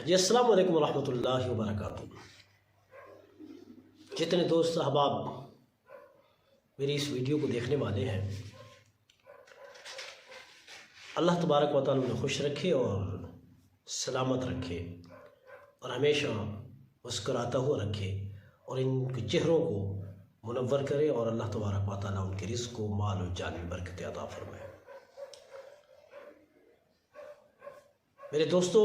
جی السلام علیکم ورحمۃ اللہ وبرکاتہ۔ جتنے دوست احباب میری اس ویڈیو کو دیکھنے والے ہیں، اللہ تبارک و تعالیٰ انہیں خوش رکھے اور سلامت رکھے اور ہمیشہ مسکراتا ہوا رکھے اور ان کے چہروں کو منور کرے اور اللہ تبارک و تعالیٰ ان کے رزق کو مال و جان میں برکت عطا فرمائے۔ میرے دوستو،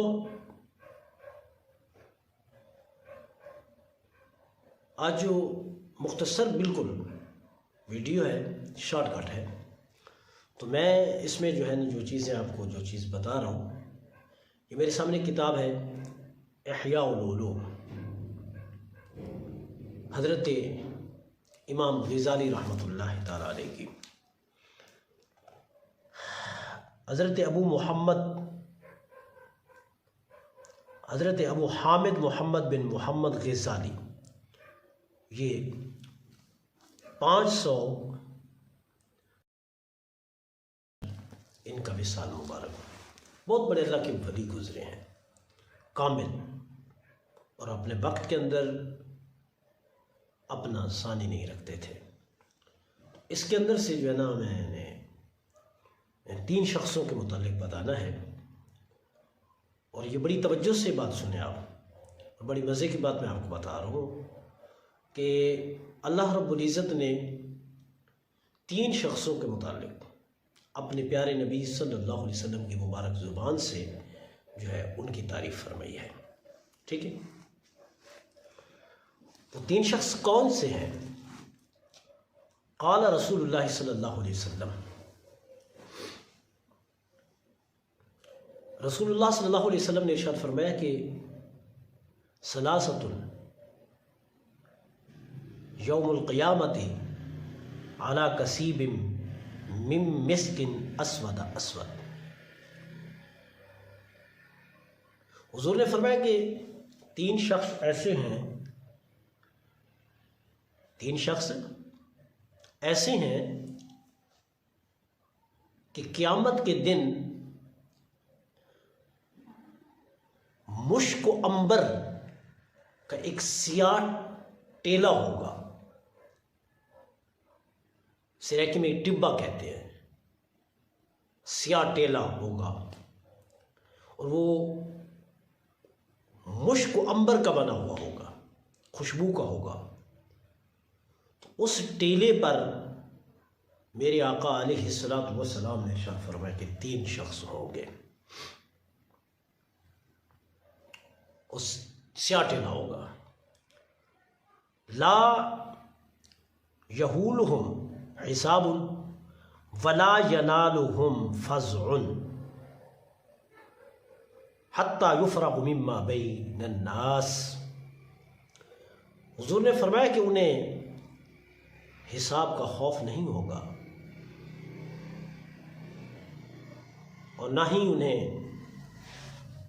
آج جو مختصر بالکل ویڈیو ہے، شارٹ کٹ ہے، تو میں اس میں جو ہے نا جو چیزیں آپ کو جو چیز بتا رہا ہوں، یہ میرے سامنے کتاب ہے احیاء العلوم، حضرت امام غزالی رحمۃ اللہ تعالیٰ علیہ کی۔ حضرت ابو حامد محمد بن محمد غزالی، یہ 500 ان کا وصال مبارک، بہت بڑے اللہ کے ولی گزرے ہیں، کامل، اور اپنے وقت کے اندر اپنا ثانی نہیں رکھتے تھے۔ اس کے اندر سے جو ہے نا میں نے 3 شخصوں کے متعلق بتانا ہے، اور یہ بڑی توجہ سے بات سنیں آپ، بڑی مزے کی بات میں آپ کو بتا رہا ہوں کہ اللہ رب العزت نے 3 شخصوں کے متعلق اپنے پیارے نبی صلی اللہ علیہ وسلم کی مبارک زبان سے جو ہے ان کی تعریف فرمائی ہے۔ ٹھیک ہے، وہ 3 شخص کون سے ہیں؟ قال رسول اللہ صلی اللہ علیہ وسلم، رسول اللہ صلی اللہ علیہ وسلم نے ارشاد فرمایا کہ ثلاثۃ یوم القیامت علی کثیب من مسک اسود اسود۔ حضور نے فرمایا کہ 3 شخص ایسے ہیں، 3 شخص ایسے ہیں کہ قیامت کے دن مشک و عنبر کا ایک سیاہ ٹیلا ہوگا، سریکی میں ایک ٹبا کہتے ہیں، سیاہ ٹیلا ہوگا، اور وہ مشک و عنبر کا بنا ہوا ہوگا، خوشبو کا ہوگا۔ تو اس ٹیلے پر میرے آقا علیہ السلام نے ارشاد فرمایا کہ 3 شخص ہوں گے، اس سیاہ ٹیلا ہوگا، لا یحولہم حساب ولا ینالہم فزع حتی یفرغ مما بین الناس۔ حضور نے فرمایا کہ انہیں حساب کا خوف نہیں ہوگا، اور نہ ہی انہیں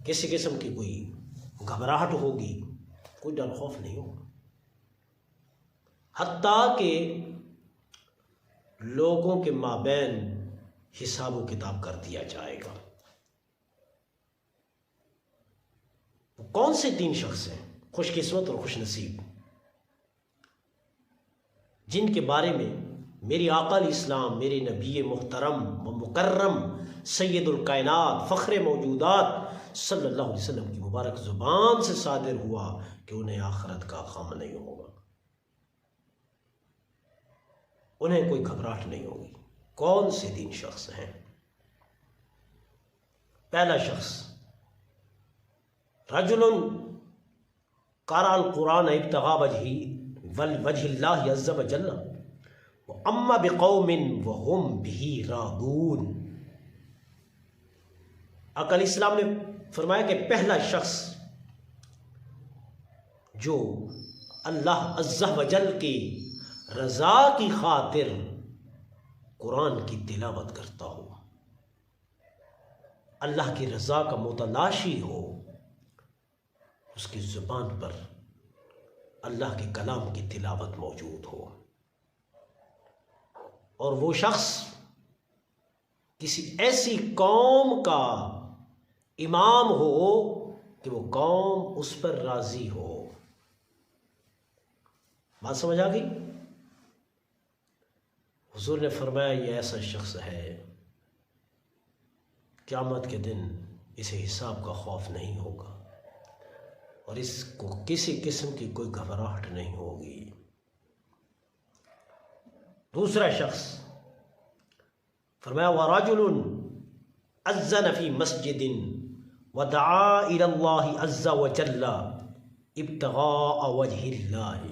کسی قسم کی کوئی گھبراہٹ ہوگی، کوئی ڈر خوف نہیں ہوگا، حتیٰ کہ لوگوں کے مابین حساب و کتاب کر دیا جائے گا۔ کون سے 3 شخص ہیں خوش قسمت اور خوش نصیب، جن کے بارے میں میری آقا علیہ السلام، میرے نبی محترم و مکرم سید الکائنات فخر موجودات صلی اللہ علیہ وسلم کی مبارک زبان سے صادر ہوا کہ انہیں آخرت کا غم نہیں ہوگا، انہیں کوئی گھبراہٹ نہیں ہوگی۔ کون سے 3 شخص ہیں؟ پہلا شخص، رجل قرأ القرآن ابتغاء وجہ اللہ عز وجل واما بقوم وهم به راضون۔ آقا علیہ السلام نے فرمایا کہ پہلا شخص جو اللہ عز وجل کی رضا کی خاطر قرآن کی تلاوت کرتا ہو، اللہ کی رضا کا متلاشی ہو، اس کی زبان پر اللہ کے کلام کی تلاوت موجود ہو، اور وہ شخص کسی ایسی قوم کا امام ہو کہ وہ قوم اس پر راضی ہو۔ بات سمجھ آ گئی؟ حضور نے فرمایا یہ ایسا شخص ہے قیامت کے دن اسے حساب کا خوف نہیں ہوگا اور اس کو کسی قسم کی کوئی گھبراہٹ نہیں ہوگی۔ دوسرا شخص فرمایا وَرَجُلٌ أَذَّنَ فِي مَسْجِدٍ وَدَعَا إِلَى اللَّهِ عَزَّ وَجَلَّ ابْتِغَاءَ وَجْهِ اللَّهِ۔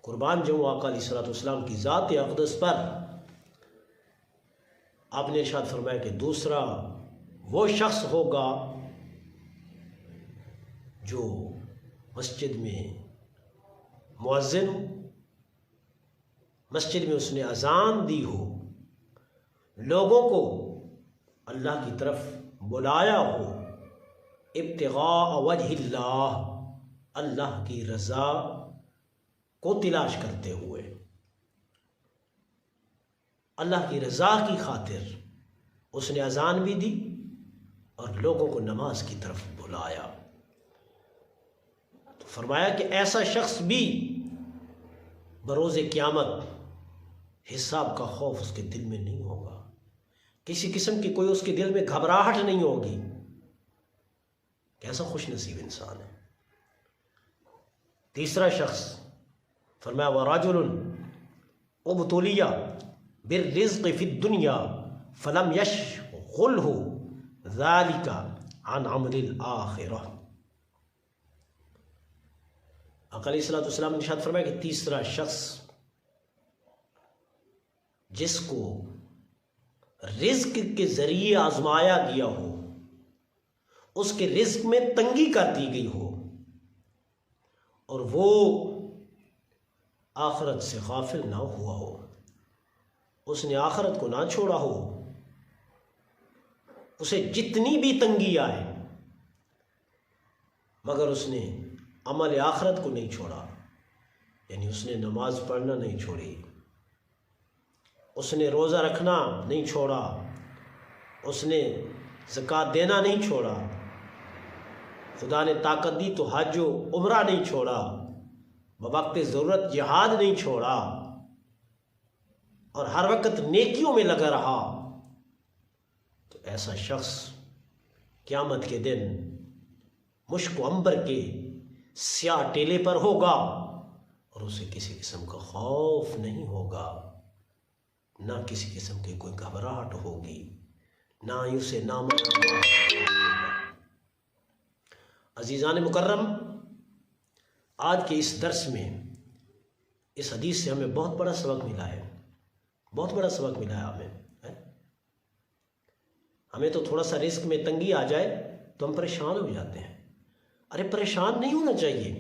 قربان جاؤں آقا علیہ الصلوۃ والسلام کی ذات اقدس پر، آپ نے ارشاد فرمایا کہ دوسرا وہ شخص ہوگا جو مسجد میں مؤذن ہو، مسجد میں اس نے اذان دی ہو، لوگوں کو اللہ کی طرف بلایا ہو، ابتغاء وجہ اللہ، اللہ کی رضا کو تلاش کرتے ہوئے، اللہ کی رضا کی خاطر اس نے اذان بھی دی اور لوگوں کو نماز کی طرف بلایا۔ تو فرمایا کہ ایسا شخص بھی بروز قیامت حساب کا خوف اس کے دل میں نہیں ہوگا، کسی قسم کی کوئی اس کے دل میں گھبراہٹ نہیں ہوگی۔ کیسا خوش نصیب انسان ہے۔ تیسرا شخص فرمایا وَرَجُلٌ اُبْتُلِيَ بِالرِّزْقِ فِي الدُّنْيَا فَلَمْ يَشْغِلْهُ ذَلِكَ عَنْ عَمْلِ الْآخِرَةِ۔ آقا علیہ الصلوۃ والسلام نے ارشاد فرمایا کہ تیسرا شخص جس کو رزق کے ذریعے آزمایا گیا ہو، اس کے رزق میں تنگی کر دی گئی ہو اور وہ آخرت سے غافل نہ ہوا ہو، اس نے آخرت کو نہ چھوڑا ہو، اسے جتنی بھی تنگی آئے مگر اس نے عمل آخرت کو نہیں چھوڑا، یعنی اس نے نماز پڑھنا نہیں چھوڑی، اس نے روزہ رکھنا نہیں چھوڑا، اس نے زکوٰۃ دینا نہیں چھوڑا، خدا نے طاقت دی تو حج و عمرہ نہیں چھوڑا، بوقت ضرورت جہاد نہیں چھوڑا اور ہر وقت نیکیوں میں لگا رہا، تو ایسا شخص قیامت کے دن مشک و عنبر کے سیاہ ٹیلے پر ہوگا اور اسے کسی قسم کا خوف نہیں ہوگا، نہ کسی قسم کی کوئی گھبراہٹ ہوگی، نہ ہی اسے نامہ ہوگا۔ عزیزان مکرم، آج کے اس درس میں اس حدیث سے ہمیں بہت بڑا سبق ملا ہے، بہت بڑا سبق ملا ہے ہمیں تو تھوڑا سا رزق میں تنگی آ جائے تو ہم پریشان ہو جاتے ہیں۔ ارے پریشان نہیں ہونا چاہیے،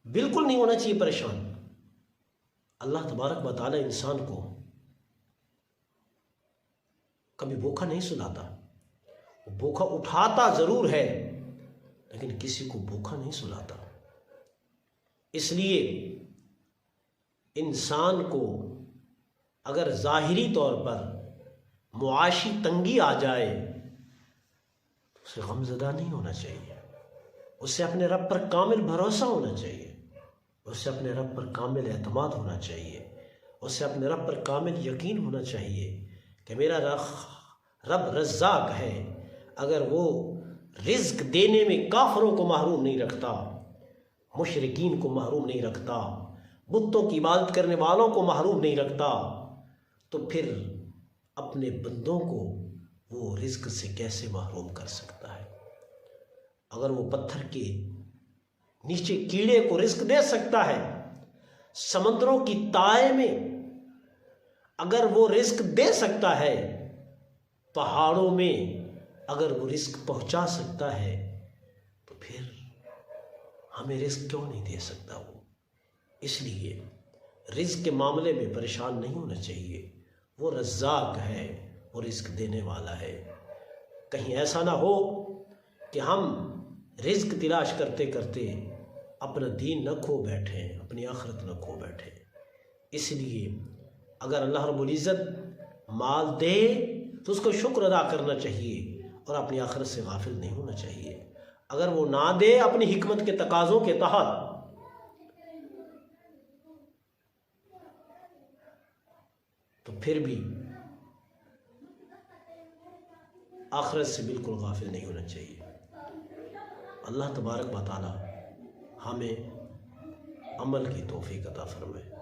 بالکل نہیں ہونا چاہیے پریشان۔ اللہ تبارک و تعالی انسان کو کبھی بھوکا نہیں سلاتا، بھوکا اٹھاتا ضرور ہے لیکن کسی کو بھوکا نہیں سلاتا۔ اس لیے انسان کو اگر ظاہری طور پر معاشی تنگی آ جائے تو اسے غم زدہ نہیں ہونا چاہیے، اسے اپنے رب پر کامل بھروسہ ہونا چاہیے، اسے اپنے رب پر کامل اعتماد ہونا چاہیے، اسے اپنے رب پر کامل یقین ہونا چاہیے کہ میرا رب رزاق ہے، اگر وہ رزق دینے میں کافروں کو محروم نہیں رکھتا، مشرکین کو محروم نہیں رکھتا، بتوں کی عبادت کرنے والوں کو محروم نہیں رکھتا، تو پھر اپنے بندوں کو وہ رزق سے کیسے محروم کر سکتا ہے؟ اگر وہ پتھر کے نیچے کیڑے کو رزق دے سکتا ہے، سمندروں کی تائے میں اگر وہ رزق دے سکتا ہے، پہاڑوں میں اگر وہ رزق پہنچا سکتا ہے، تو پھر ہمیں رزق کیوں نہیں دے سکتا وہ؟ اس لیے رزق کے معاملے میں پریشان نہیں ہونا چاہیے، وہ رزاق ہے، وہ رزق دینے والا ہے۔ کہیں ایسا نہ ہو کہ ہم رزق تلاش کرتے کرتے اپنا دین نہ کھو بیٹھیں، اپنی آخرت نہ کھو بیٹھیں۔ اس لیے اگر اللہ رب العزت مال دے تو اس کو شکر ادا کرنا چاہیے، اور اپنی آخرت سے غافل نہیں ہونا چاہیے۔ اگر وہ نہ دے اپنی حکمت کے تقاضوں کے تحت تو پھر بھی آخرت سے بالکل غافل نہیں ہونا چاہیے۔ اللہ تبارک و تعالی ہمیں عمل کی توفیق عطا فرمائے۔